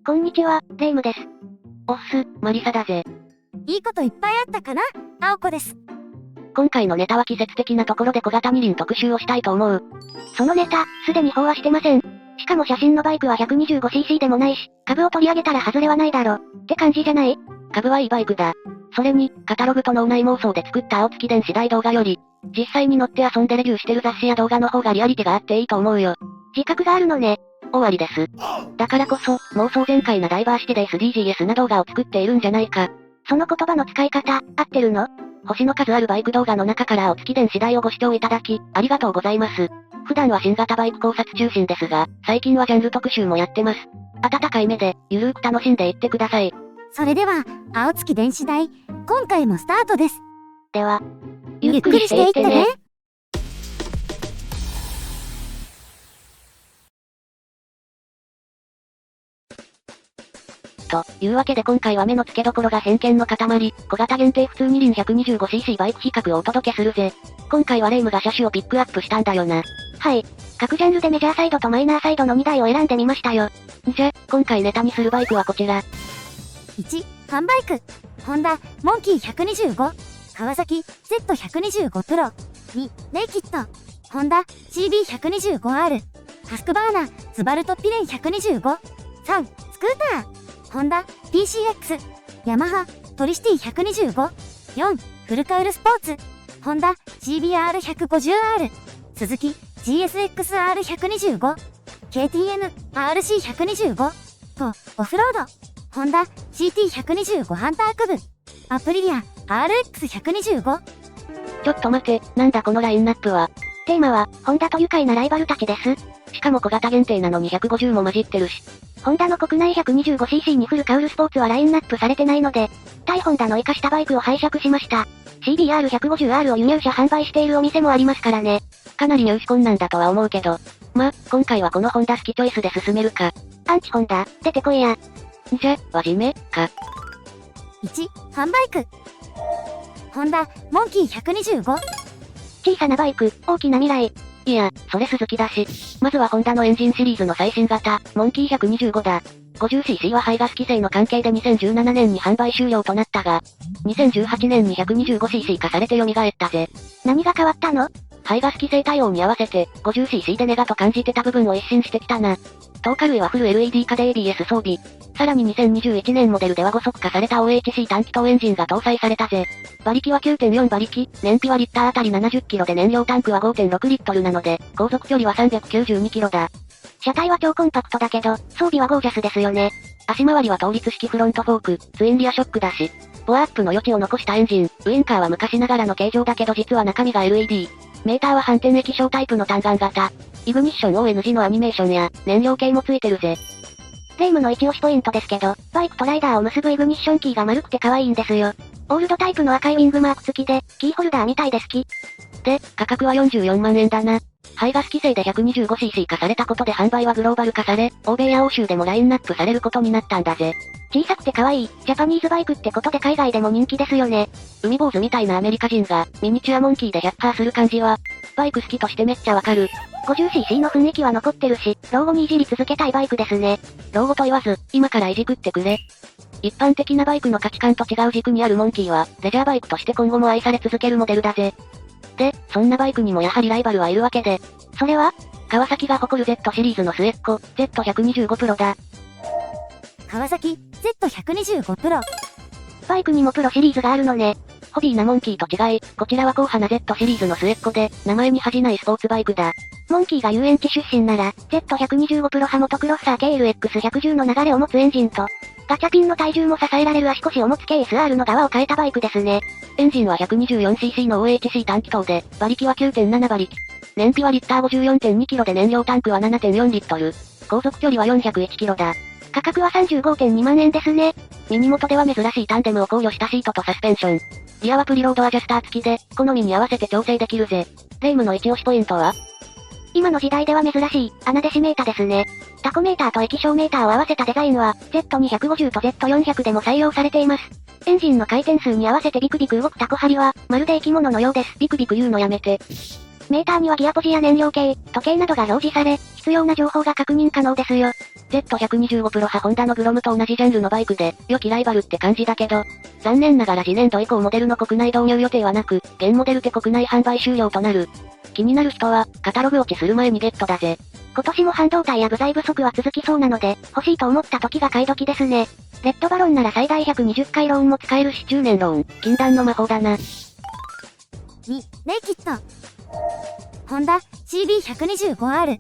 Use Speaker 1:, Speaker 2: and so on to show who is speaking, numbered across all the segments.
Speaker 1: こんにちは、レイムです。
Speaker 2: おっす、マリサだぜ。
Speaker 3: いいこといっぱいあったかな？青子です。
Speaker 2: 今回のネタは季節的なところで小型二輪特集をしたいと思う。
Speaker 1: そのネタ、すでに飽和してません。しかも写真のバイクは 125cc でもないし、株を取り上げたら外れはないだろ。って感じじゃない？
Speaker 2: 株はいいバイクだ。それに、カタログと脳内妄想で作った青月電子大動画より、実際に乗って遊んでレビューしてる雑誌や動画の方がリアリティがあっていいと思うよ。
Speaker 1: 自覚があるのね。
Speaker 2: 終わりです。だからこそ、妄想全開なダイバーシティで SDGs な動画を作っているんじゃないか。
Speaker 1: その言葉の使い方、合ってるの？
Speaker 2: 星の数あるバイク動画の中から青月電子大をご視聴いただき、ありがとうございます。普段は新型バイク考察中心ですが、最近はジャンル特集もやってます。温かい目で、ゆるーく楽しんでいってください。
Speaker 3: それでは、青月電子台、今回もスタートです。
Speaker 1: では、
Speaker 3: ゆっくりしていってね。
Speaker 2: というわけで今回は目の付けどころが偏見の塊、小型限定普通二輪 125cc バイク比較をお届けするぜ。今回はレイムが車種をピックアップしたんだよな。
Speaker 1: はい。各ジャンルでメジャーサイドとマイナーサイドの2台を選んでみましたよ。
Speaker 2: じゃ、今回ネタにするバイクはこちら。
Speaker 3: 1、ファンバイク。ホンダ、モンキー125。川崎、Z125 プロ。2、ネイキッド。ホンダ、CB125R。ハスクバーナ、スバルトピレン125。3、スクーター。ホンダ、PCX。ヤマハ、トリシティ125。4、フルカウルスポーツ。ホンダ、CBR150R。鈴木、GSX-R125。KTM、RC125。と、オフロード。ホンダ、CT125 ハンタークブ。アプリリア、RX125。
Speaker 2: ちょっと待て、なんだこのラインナップは。
Speaker 1: テーマは、ホンダと愉快なライバルたちです。
Speaker 2: しかも小型限定なのに150も混じってるし。
Speaker 1: ホンダの国内 125cc にフルカウルスポーツはラインナップされてないので、対ホンダの活かしたバイクを拝借しました。CBR150R を輸入車販売しているお店もありますからね。
Speaker 2: かなり入手困難だとは思うけど。ま、今回はこのホンダ好きチョイスで進めるか。
Speaker 1: アンチホンダ、出てこいや。
Speaker 2: じゃ、輪締め、か。
Speaker 3: 1、ファンバイク。ホンダ、モンキー125。
Speaker 1: 小さなバイク、大きな未来。
Speaker 2: いや、それ鈴木だし。まずはホンダのエンジンシリーズの最新型、モンキー125だ。50cc は排ガス規制の関係で2017年に販売終了となったが、2018年に 125cc 化されて蘇ったぜ。
Speaker 1: 何が変わったの？
Speaker 2: 排ガス規制対応に合わせて、50cc でネガと感じてた部分を一新してきたな。灯火類はフル LED 化で ABS 装備。さらに2021年モデルでは5速化された OHC 短気筒エンジンが搭載されたぜ。馬力は 9.4 馬力、燃費はリッターあたり70キロで燃料タンクは 5.6 リットルなので、航続距離は392キロだ。
Speaker 1: 車体は超コンパクトだけど、装備はゴージャスですよね。
Speaker 2: 足回りは倒立式フロントフォーク、ツインリアショックだし、ボアアップの余地を残したエンジン、ウインカーは昔ながらの形状だけど実は中身が LED。メーターは反転液晶タイプの単眼型。イグニッション ONG のアニメーションや、燃料系もついてるぜ。
Speaker 1: レイムの一押しポイントですけど、バイクとライダーを結ぶイグニッションキーが丸くて可愛いんですよ。オールドタイプの赤いウィングマーク付きで、キーホルダーみたいで好き。
Speaker 2: で、価格は44万円だな。排ガス規制で 125cc 化されたことで販売はグローバル化され、欧米や欧州でもラインナップされることになったんだぜ。
Speaker 1: 小さくて可愛い、ジャパニーズバイクってことで海外でも人気ですよね。
Speaker 2: 海坊主みたいなアメリカ人が、ミニチュアモンキーで100%する感じは、バイク好きとしてめっちゃわかる。
Speaker 1: 50cc の雰囲気は残ってるし、老後にいじり続けたいバイクですね。
Speaker 2: 老後と言わず、今からいじくってくれ。一般的なバイクの価値観と違う軸にあるモンキーは、レジャーバイクとして今後も愛され続けるモデルだぜ。で、そんなバイクにもやはりライバルはいるわけで。
Speaker 1: それは？
Speaker 2: 川崎が誇る Z シリーズの末っ子、Z125 プロだ。
Speaker 3: 川崎、Z125 プロ。
Speaker 1: バイクにもプロシリーズがあるのね。
Speaker 2: ホビーなモンキーと違い、こちらは硬派な Z シリーズの末っ子で、名前に恥じないスポーツバイクだ。
Speaker 1: モンキーが遊園地出身なら、Z125 プロ派モトクロッサー KLX110 の流れを持つエンジンと、ガチャピンの体重も支えられる足腰を持つ KSR の側を変えたバイクですね。
Speaker 2: エンジンは 124cc の OHC 短気筒で、馬力は 9.7 馬力。燃費はリッター 54.2 キロで燃料タンクは 7.4 リットル。航続距離は401キロだ。
Speaker 1: 価格は 35.2 万円ですね。
Speaker 2: ミニモトでは珍しいタンデムを考慮したシートとサスペンション。リアはプリロードアジャスター付きで、好みに合わせて調整できるぜ。レイムの一押しポイントは？
Speaker 1: 今の時代では珍しい、穴デシメータですね。タコメーターと液晶メーターを合わせたデザインは、Z250 と Z400 でも採用されています。エンジンの回転数に合わせてビクビク動くタコ針は、まるで生き物のようです。
Speaker 2: ビクビク言うのやめて。
Speaker 1: メーターにはギアポジや燃料計、時計などが表示され、必要な情報が確認可能ですよ。
Speaker 2: Z125 プロ派ホンダのグロムと同じジャンルのバイクで、良きライバルって感じだけど、残念ながら次年度以降モデルの国内導入予定はなく、現モデルで国内販売終了となる。気になる人は、カタログ落ちする前にゲットだぜ。
Speaker 1: 今年も半導体や部材不足は続きそうなので、欲しいと思った時が買い時ですね。レッドバロンなら最大120回ローンも使えるし、
Speaker 2: 10年ローン、禁断の魔法だな。
Speaker 3: 2、ネイキッド。ホンダ CB125R。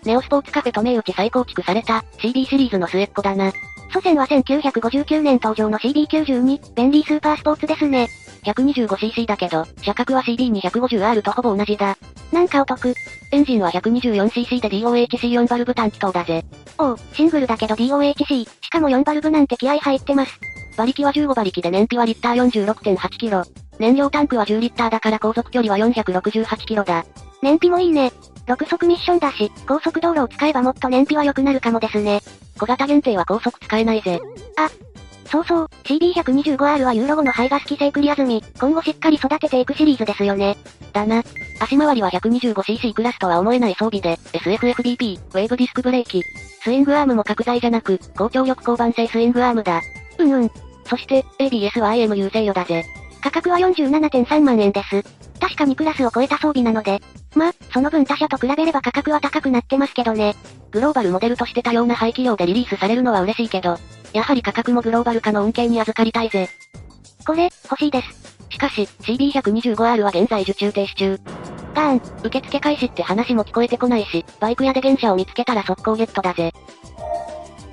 Speaker 2: ネオスポーツカフェと銘打ち再構築された CB シリーズの末っ子だな。
Speaker 1: 祖先は1959年登場の CB92、便利スーパースポーツですね。
Speaker 2: 125cc だけど、車格は CB250R とほぼ同じだ。
Speaker 1: なんかお得。
Speaker 2: エンジンは 124cc で DOHC4 バルブ単気筒だぜ。
Speaker 1: おう、シングルだけど DOHC、しかも4バルブなんて気合入ってます。
Speaker 2: 馬力は15馬力で燃費はリッター 46.8 キロ。燃料タンクは10リッターだから航続距離は468キロだ。
Speaker 1: 燃費もいいね。6速ミッションだし、高速道路を使えばもっと燃費は良くなるかもですね。
Speaker 2: 小型限定は高速使えないぜ。
Speaker 1: そうそう、CB125R はユーロ5の排ガス規制クリア済み、今後しっかり育てていくシリーズですよね。
Speaker 2: だな。足回りは 125cc クラスとは思えない装備で、SFFBP、ウェーブディスクブレーキ。スイングアームも角材じゃなく、高張力交番製スイングアームだ。そして、ABS は IM 優勢よだぜ。
Speaker 1: 価格は 47.3 万円です。確かにクラスを超えた装備なので。その分他社と比べれば価格は高くなってますけどね。
Speaker 2: グローバルモデルとして多様な排気量でリリースされるのは嬉しいけど、やはり価格もグローバル化の恩恵に預かりたいぜ。
Speaker 1: これ、欲しいです。
Speaker 2: しかし、CB125R は現在受注停止中。
Speaker 1: ガーン。
Speaker 2: 受付開始って話も聞こえてこないし、バイク屋で現車を見つけたら速攻ゲットだぜ。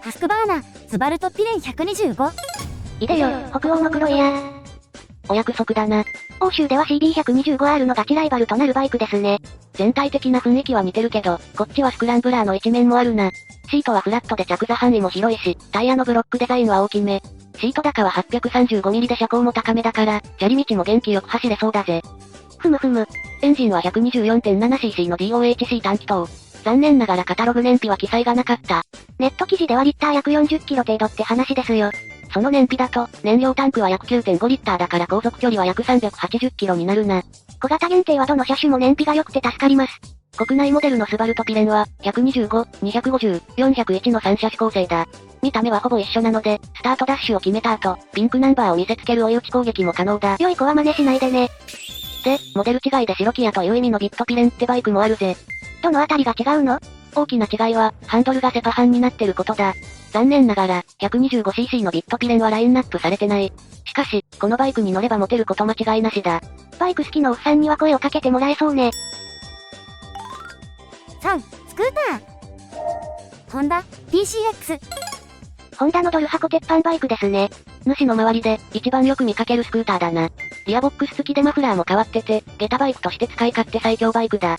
Speaker 3: ハスクバーナ、スバルトピレン125。
Speaker 1: いでよ、北欧の黒イヤー。
Speaker 2: お約束だな。
Speaker 1: 欧州では CB125R のガチライバルとなるバイクですね。
Speaker 2: 全体的な雰囲気は似てるけど、こっちはスクランブラーの一面もあるな。シートはフラットで着座範囲も広いし、タイヤのブロックデザインは大きめ。シート高は 835mm で車高も高めだから、砂利道も元気よく走れそうだぜ。
Speaker 1: ふむふむ。
Speaker 2: エンジンは 124.7cc の DOHC 単気筒。残念ながらカタログ燃費は記載がなかった。
Speaker 1: ネット記事ではリッター約40キロ程度って話ですよ。
Speaker 2: その燃費だと、燃料タンクは約 9.5 リッターだから航続距離は約380キロになるな。
Speaker 1: 小型限定はどの車種も燃費が良くて助かります。
Speaker 2: 国内モデルのスバルトピレンは、125、250、401の3車種構成だ。見た目はほぼ一緒なので、スタートダッシュを決めた後、ピンクナンバーを見せつける追い打ち攻撃も可能だ。
Speaker 1: 良い子は真似しないでね。
Speaker 2: で、モデル違いで白キアという意味のビットピレンってバイクもあるぜ。
Speaker 1: どのあたりが違うの？
Speaker 2: 大きな違いは、ハンドルがセパハンになってることだ。残念ながら、125cc のビットピレンはラインナップされてない。しかし、このバイクに乗ればモテること間違いなしだ。
Speaker 1: バイク好きのおっさんには声をかけてもらえそうね。
Speaker 3: 3、スクーター。ホンダ PCX。
Speaker 1: ホンダのドル箱鉄板バイクですね。
Speaker 2: 主の周りで、一番よく見かけるスクーターだな。リアボックス付きでマフラーも変わってて、下駄バイクとして使い勝手最強バイクだ。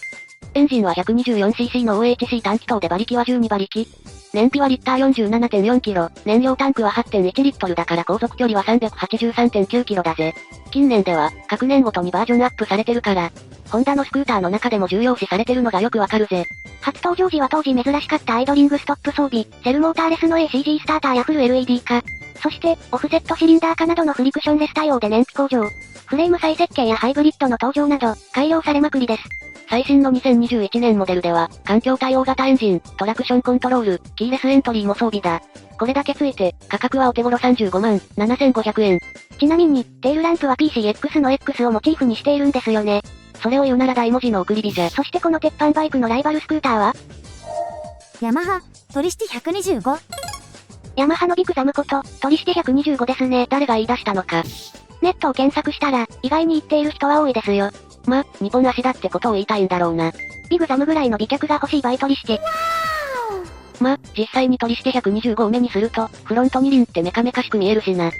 Speaker 2: エンジンは 124cc の OHC 単気筒で馬力は12馬力。燃費はリッター 47.4 キロ。燃料タンクは 8.1 リットルだから航続距離は 383.9 キロだぜ。近年では、各年ごとにバージョンアップされてるから、ホンダのスクーターの中でも重要視されてるのがよくわかるぜ。
Speaker 1: 初登場時は当時珍しかったアイドリングストップ装備、セルモーターレスの ACG スターターやフル LED 化。そして、オフセットシリンダー化などのフリクションレス対応で燃費向上。フレーム再設計やハイブリッドの登場など、改良されまくりです。
Speaker 2: 最新の2021年モデルでは、環境対応型エンジン、トラクションコントロール、キーレスエントリーも装備だ。これだけついて、価格はお手頃35万7500円。
Speaker 1: ちなみに、テールランプは PCX の X をモチーフにしているんですよね。
Speaker 2: それを言うなら大文字の送り火じゃ。
Speaker 1: そしてこの鉄板バイクのライバルスクーターは
Speaker 3: ヤマハ、トリシティ125。
Speaker 1: ヤマハのビクザムこと、トリシテ125ですね。
Speaker 2: 誰が言い出したのか。
Speaker 1: ネットを検索したら、意外に言っている人は多いですよ。
Speaker 2: 2本足だってことを言いたいんだろうな。
Speaker 1: ビグザムぐらいの美脚が欲しいバイトリシテ。
Speaker 2: 実際にトリシテ125を目にすると、フロント二輪ってメカメカしく見えるしな。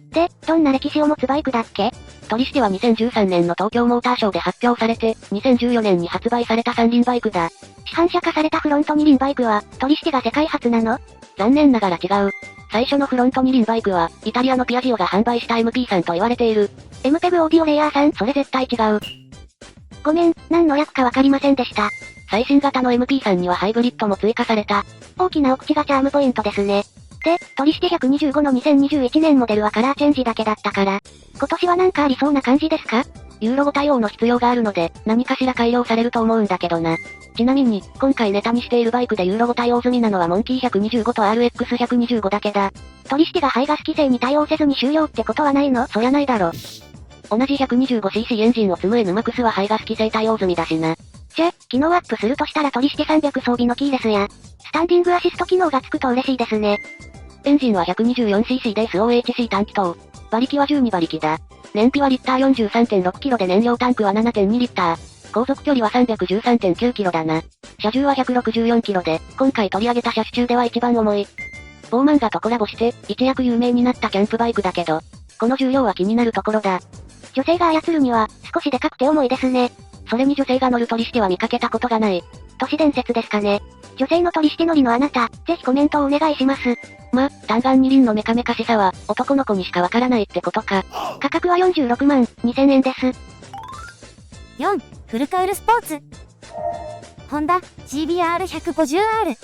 Speaker 1: で、どんな歴史を持つバイクだっけ？
Speaker 2: トリシテは2013年の東京モーターショーで発表されて、2014年に発売された三輪バイクだ。
Speaker 1: 市販車化されたフロント二輪バイクは、トリシテが世界初なの？
Speaker 2: 残念ながら違う。最初のフロント二輪バイクは、イタリアのピアジオが販売した MP さんと言われている。
Speaker 1: MPEG オーディオレイヤーさん？
Speaker 2: それ絶対違う。
Speaker 1: ごめん、何の略かわかりませんでした。
Speaker 2: 最新型の MP さんにはハイブリッドも追加された。
Speaker 1: 大きなお口がチャームポイントですね。で、トリシテ125の2021年モデルはカラーチェンジだけだったから、今年はなんかありそうな感じですか？
Speaker 2: ユーロ5対応の必要があるので、何かしら改良されると思うんだけどな。ちなみに、今回ネタにしているバイクでユーロ5対応済みなのはモンキー125と RX125 だけだ。
Speaker 1: 取り引きが排ガス規制に対応せずに終了ってことはないの？
Speaker 2: そりゃないだろ。同じ 125cc エンジンを積む NMAX は排ガス規制対応済みだしな。
Speaker 1: じゃ、機能アップするとしたら取り引き300装備のキーレスや、スタンディングアシスト機能がつくと嬉しいですね。
Speaker 2: エンジンは 124cc で SOHC 単気筒。馬力は12馬力だ。燃費はリッター 43.6 キロで燃料タンクは 7.2 リッター。航続距離は 313.9 キロだな。車重は164キロで、今回取り上げた車種中では一番重い。ボーマンガとコラボして、一躍有名になったキャンプバイクだけど、この重量は気になるところだ。
Speaker 1: 女性が操るには、少しでかくて重いですね。
Speaker 2: それに女性が乗る取りしては見かけたことがない。
Speaker 1: 都市伝説ですかね。女性の取りして乗りのあなた、ぜひコメントをお願いします。
Speaker 2: 単眼二輪のメカメカしさは、男の子にしかわからないってことか。
Speaker 1: 価格は46万2000円です。
Speaker 3: 4、フルカウルスポーツ。ホンダ CBR150R。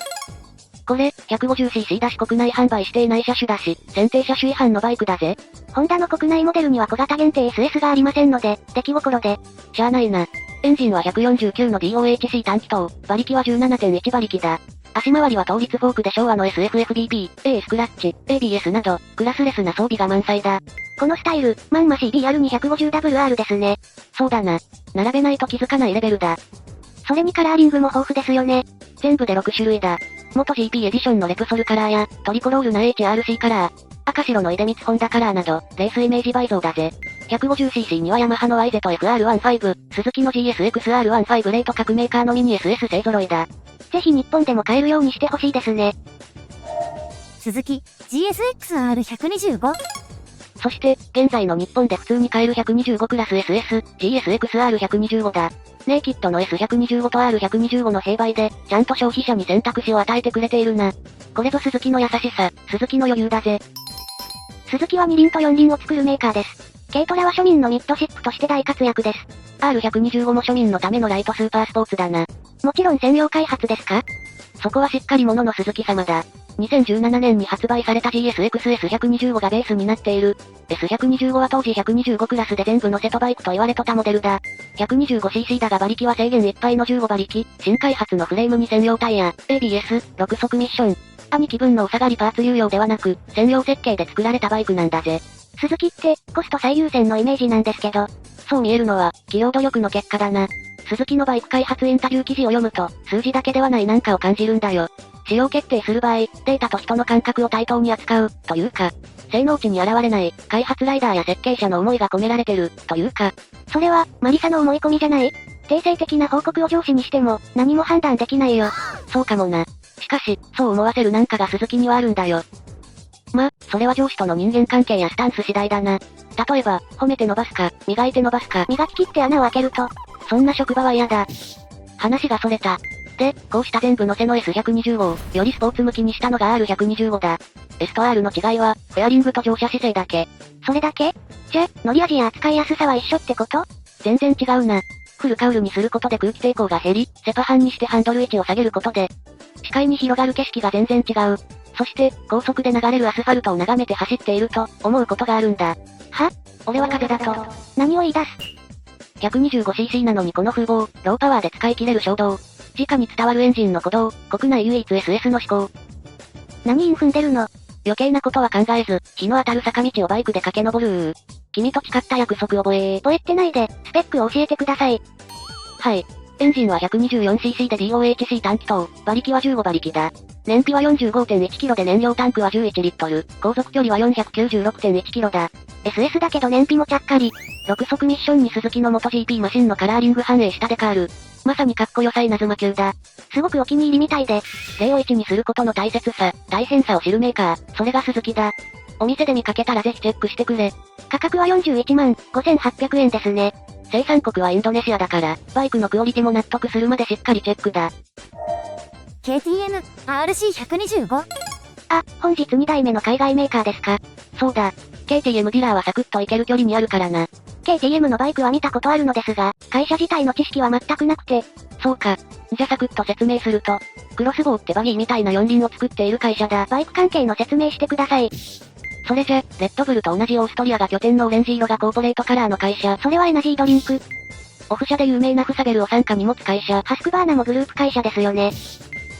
Speaker 2: これ、150cc だし国内販売していない車種だし、選定車種違反のバイクだぜ。
Speaker 1: ホンダの国内モデルには小型限定 SS がありませんので、出来心で。
Speaker 2: しゃあないな。エンジンは149の DOHC 単気筒、馬力は 17.1 馬力だ。足回りは倒立フォークで昭和の SFFBP、A スクラッチ、ABS など、クラスレスな装備が満載だ。
Speaker 1: このスタイル、まんま CBR250WR ですね。
Speaker 2: そうだな。並べないと気づかないレベルだ。
Speaker 1: それにカラーリングも豊富ですよね。
Speaker 2: 全部で6種類だ。元 GP エディションのレプソルカラーや、トリコロールな HRC カラー、赤白の出光ホンダカラーなど、レースイメージ倍増だぜ。150cc にはヤマハの YZF-R15、スズキの GSX-R15 レート各メーカーのミニ SS 勢揃いだ。
Speaker 1: ぜひ日本でも買えるようにしてほしいですね。
Speaker 3: スズキ GSX-R125。
Speaker 2: そして、現在の日本で普通に買える125クラス SS、GSX-R125 だ。ネイキッドの S125 と R125 の併売で、ちゃんと消費者に選択肢を与えてくれているな。これぞ鈴木の優しさ、鈴木の余裕だぜ。
Speaker 1: 鈴木は二輪と四輪を作るメーカーです。軽トラは庶民のミッドシップとして大活躍です。
Speaker 2: R125 も庶民のためのライトスーパースポーツだな。
Speaker 1: もちろん専用開発ですか？
Speaker 2: そこはしっかり者の鈴木様だ。2017年に発売された GSX-S125 がベースになっている。S125 は当時125クラスで全部の瀬戸バイクと言われとったモデルだ。125cc だが馬力は制限いっぱいの15馬力、新開発のフレームに専用タイヤ、ABS、6速ミッション。兄貴分のお下がりパーツ流用ではなく、専用設計で作られたバイクなんだぜ。
Speaker 1: 鈴木って、コスト最優先のイメージなんですけど。
Speaker 2: そう見えるのは、企業努力の結果だな。鈴木のバイク開発インタビュー記事を読むと、数字だけではないなんかを感じるんだよ。使用決定する場合、データと人の感覚を対等に扱う、というか、性能値に現れない、開発ライダーや設計者の思いが込められてる、というか。
Speaker 1: それは、マリサの思い込みじゃない？定性的な報告を上司にしても、何も判断できないよ。
Speaker 2: そうかもな。しかし、そう思わせるなんかが鈴木にはあるんだよ。それは上司との人間関係やスタンス次第だな。例えば、褒めて伸ばすか、磨いて伸ばすか。
Speaker 1: 磨き切って穴を開けると。
Speaker 2: そんな職場は嫌だ。話がそれた。で、こうした全部乗せの S125 を、よりスポーツ向きにしたのが R125 だ。S と R の違いは、ベアリングと乗車姿勢だけ。
Speaker 1: それだけ？じゃ、乗り味や扱いやすさは一緒ってこと？
Speaker 2: 全然違うな。フルカウルにすることで空気抵抗が減り、セパハンにしてハンドル位置を下げることで、視界に広がる景色が全然違う。そして、高速で流れるアスファルトを眺めて走っていると、思うことがあるんだ。
Speaker 1: は？
Speaker 2: 俺は風だと。
Speaker 1: 何を言い出す？
Speaker 2: 125cc なのにこの風貌、ローパワーで使い切れる衝動。直に伝わるエンジンの鼓動、国内唯一 SS の飛行。
Speaker 1: 何イン踏んでるの？
Speaker 2: 余計なことは考えず、日の当たる坂道をバイクで駆け上る。君と誓った約束覚え。
Speaker 1: 覚えてないで、スペックを教えてください。
Speaker 2: はい。エンジンは 124cc で DOHC 単気筒、馬力は15馬力だ。燃費は 45.1 キロで燃料タンクは11リットル、航続距離は 496.1 キロだ。
Speaker 1: SS だけど燃費もちゃっかり。
Speaker 2: 6速ミッションに鈴木の元 GP マシンのカラーリング反映したデカール。まさにかっこよさ稲妻級だ。
Speaker 1: すごくお気に入りみたいで。
Speaker 2: 0を1にすることの大切さ、大変さを知るメーカー、それが鈴木だ。お店で見かけたらぜひチェックしてくれ。
Speaker 1: 価格は41万5800円ですね。
Speaker 2: 生産国はインドネシアだから、バイクのクオリティも納得するまでしっかりチェックだ。
Speaker 3: KTM RC125。
Speaker 1: あ、本日2台目の海外メーカーですか。
Speaker 2: そうだ。KTM ディラーはサクッと行ける距離にあるからな。
Speaker 1: KTM のバイクは見たことあるのですが、会社自体の知識は全くなくて。
Speaker 2: そうか。じゃサクッと説明すると、クロスボウってバギーみたいな四輪を作っている会社だ。
Speaker 1: バイク関係の説明してください。
Speaker 2: それじゃ、レッドブルと同じオーストリアが拠点のオレンジ色がコーポレートカラーの会社。
Speaker 1: それはエナジードリンク。
Speaker 2: オフ社で有名なフサベルを傘下に持つ会社。
Speaker 1: ハスクバーナもグループ会社ですよね。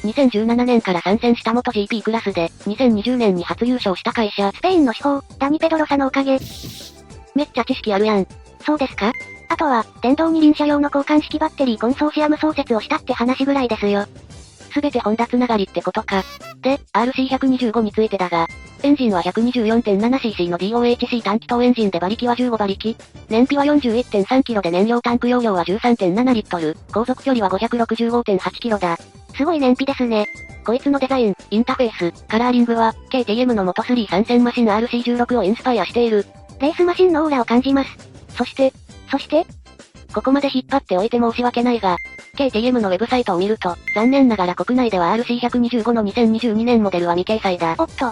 Speaker 2: 2017年から参戦した元 GP クラスで、2020年に初優勝した会社。
Speaker 1: スペインの司法、ダニ・ペドロサのおかげ。
Speaker 2: めっちゃ知識あるやん。
Speaker 1: そうですか？あとは、電動二輪車用の交換式バッテリーコンソーシアム創設をしたって話ぐらいですよ。
Speaker 2: すべてホンダつながりってことか。で、RC125 についてだが、エンジンは 124.7cc の DOHC 単気筒エンジンで馬力は15馬力。燃費は 41.3 キロで燃料タンク容量は 13.7 リットル。航続距離は 565.8 キロだ。
Speaker 1: すごい燃費ですね。
Speaker 2: こいつのデザイン、インタフェース、カラーリングは、KTM の元3参戦マシン RC16 をインスパイアしている。
Speaker 1: レースマシンのオーラを感じます。
Speaker 2: そして、ここまで引っ張っておいて申し訳ないが、KTM のウェブサイトを見ると、残念ながら国内では RC125 の2022年モデルは未掲載だ。
Speaker 1: おっと。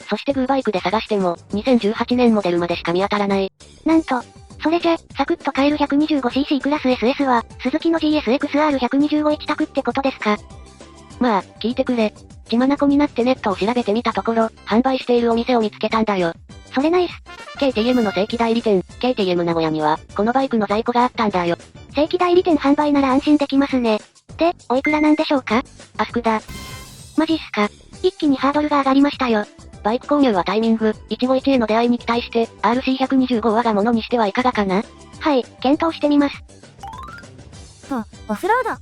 Speaker 2: そしてグーバイクで探しても、2018年モデルまでしか見当たらない。
Speaker 1: なんと、それじゃ、サクッと買える 125cc クラス SS は、スズキの GSXR125 一択ってことですか？
Speaker 2: まあ、聞いてくれ。血眼になってネットを調べてみたところ、販売しているお店を見つけたんだよ。
Speaker 1: それナイス。
Speaker 2: KTM の正規代理店、KTM 名古屋には、このバイクの在庫があったんだよ。
Speaker 1: 正規代理店販売なら安心できますね。で、おいくらなんでしょうか？
Speaker 2: アスクだ。
Speaker 1: マジっすか？一気にハードルが上がりましたよ。
Speaker 2: バイク購入はタイミング、一期一会の出会いに期待して、RC125 我が物にしてはいかがかな？
Speaker 1: はい、検討してみます。
Speaker 3: と、オフロード。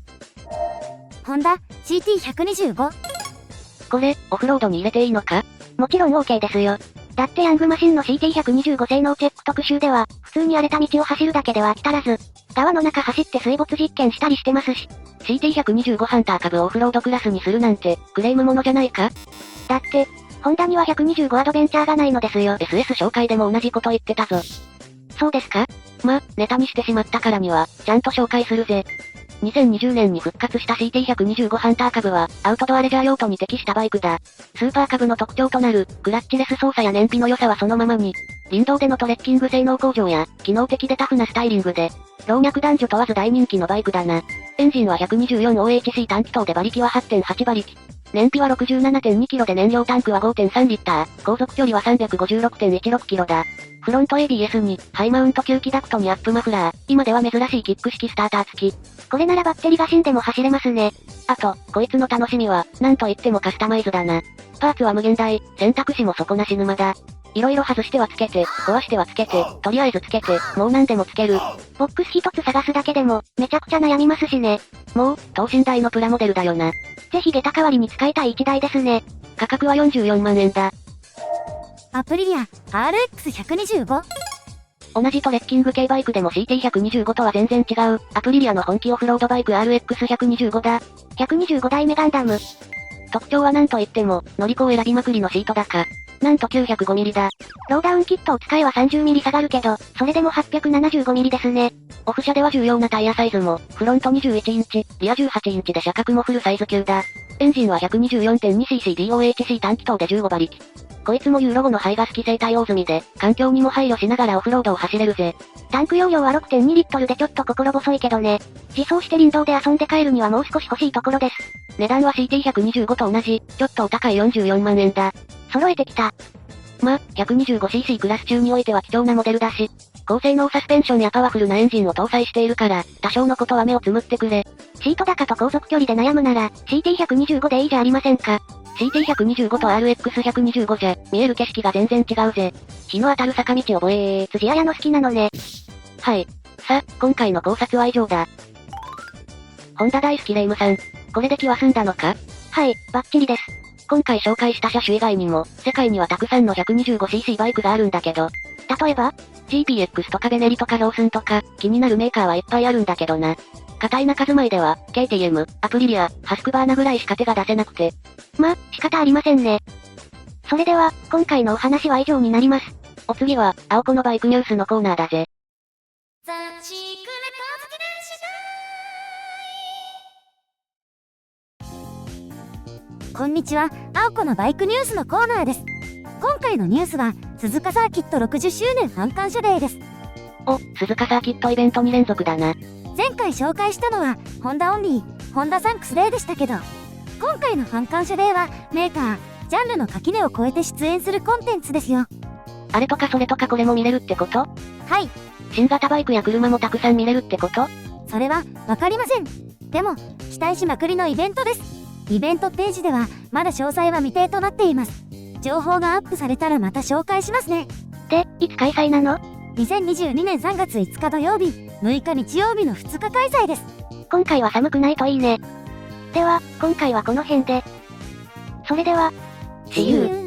Speaker 3: ホンダ CT125。
Speaker 2: これ、オフロードに入れていいのか？
Speaker 1: もちろん OK ですよ。だってヤングマシンの CT125 性能チェック特集では、普通に荒れた道を走るだけでは飽き足らず、川の中走って水没実験したりしてますし。
Speaker 2: CT125 ハンター株をオフロードクラスにするなんて、クレームものじゃないか？
Speaker 1: だって、ホンダには125アドベンチャーがないのですよ。
Speaker 2: SS 紹介でも同じこと言ってたぞ。
Speaker 1: そうですか？
Speaker 2: ま、ネタにしてしまったからには、ちゃんと紹介するぜ。2020年に復活した CT125 ハンター株は、アウトドアレジャー用途に適したバイクだ。スーパー株の特徴となる、クラッチレス操作や燃費の良さはそのままに、林道でのトレッキング性能向上や、機能的でタフなスタイリングで、老若男女問わず大人気のバイクだな。エンジンは 124OHC 単気筒で馬力は 8.8 馬力。燃費は 67.2 キロで燃料タンクは 5.3 リッター。航続距離は 356.16 キロだ。フロント ABS に、ハイマウント吸気ダクトにアップマフラー。今では珍しいキック式スターター付き。
Speaker 1: これならバッテリが死んでも走れますね。
Speaker 2: あと、こいつの楽しみは、なんといってもカスタマイズだな。パーツは無限大、選択肢も底なし沼だ。色々外してはつけて、壊してはつけて、とりあえずつけて、もう何でもつける。
Speaker 1: ボックス一つ探すだけでも、めちゃくちゃ悩みますしね。
Speaker 2: もう、等身大のプラモデルだよな。
Speaker 1: ぜひ下駄代わりに使いたい一台ですね。
Speaker 2: 価格は44万円だ。
Speaker 3: アプリリア RX125。
Speaker 2: 同じトレッキング系バイクでも CT125 とは全然違う、アプリリアの本気オフロードバイク RX125 だ。
Speaker 1: 125代目ガンダム。
Speaker 2: 特徴は何と言っても、乗り子を選びまくりのシート高。なんと 905mm だ。
Speaker 1: ローダウンキットを使えば 30mm 下がるけど、それでも 875mm ですね。
Speaker 2: オフ車では重要なタイヤサイズも、フロント21インチ、リア18インチで車格もフルサイズ級だ。エンジンは 124.2cc DOHC 単気筒で15馬力。こいつもユーロ5の排ガス規制対応済みで、環境にも配慮しながらオフロードを走れるぜ。
Speaker 1: タンク容量は 6.2 リットルでちょっと心細いけどね。自走して林道で遊んで帰るにはもう少し欲しいところです。
Speaker 2: 値段は CT125 と同じ、ちょっとお高い44万円だ。
Speaker 1: 揃えてきた。
Speaker 2: ま、125cc クラス中においては貴重なモデルだし、高性能サスペンションやパワフルなエンジンを搭載しているから、多少のことは目をつむってくれ。
Speaker 1: シート高と航続距離で悩むなら、CT125 でいいじゃありませんか。
Speaker 2: CT125 と RX125 じゃ、見える景色が全然違うぜ。日の当たる坂道を
Speaker 1: 辻屋の好きなのね。
Speaker 2: はい。さ、今回の考察は以上だ。ホンダ大好きレイムさん。これで気は済んだのか？
Speaker 1: はい、バッチリです。
Speaker 2: 今回紹介した車種以外にも、世界にはたくさんの 125cc バイクがあるんだけど、
Speaker 1: 例えば
Speaker 2: GPX とかベネリとかロースンとか、気になるメーカーはいっぱいあるんだけどな。硬い中住まいでは、KTM、アプリリア、ハスクバーナぐらいしか手が出せなくて。
Speaker 1: ま、仕方ありませんね。それでは、今回のお話は以上になります。
Speaker 2: お次は、青子のバイクニュースのコーナーだぜ。
Speaker 3: こんにちは、青子のバイクニュースのコーナーです。今回のニュースは、鈴鹿サーキット60周年ファン感謝デーです。
Speaker 2: お、鈴鹿サーキットイベント2連続だな。
Speaker 3: 前回紹介したのは、ホンダオンリー、ホンダサンクスデーでしたけど、今回のファン感謝デーは、メーカー、ジャンルの垣根を越えて出演するコンテンツですよ。
Speaker 2: あれとかそれとかこれも見れるってこと？
Speaker 3: はい。
Speaker 2: 新型バイクや車もたくさん見れるってこと？
Speaker 3: それは、わかりません。でも、期待しまくりのイベントです。イベントページでは、まだ詳細は未定となっています。情報がアップされたらまた紹介しますね。
Speaker 1: で、いつ開催なの？
Speaker 3: 2022 年3月5日土曜日、6日日曜日の2日開催です。
Speaker 1: 今回は寒くないといいね。では、今回はこの辺で。それでは、
Speaker 2: See you!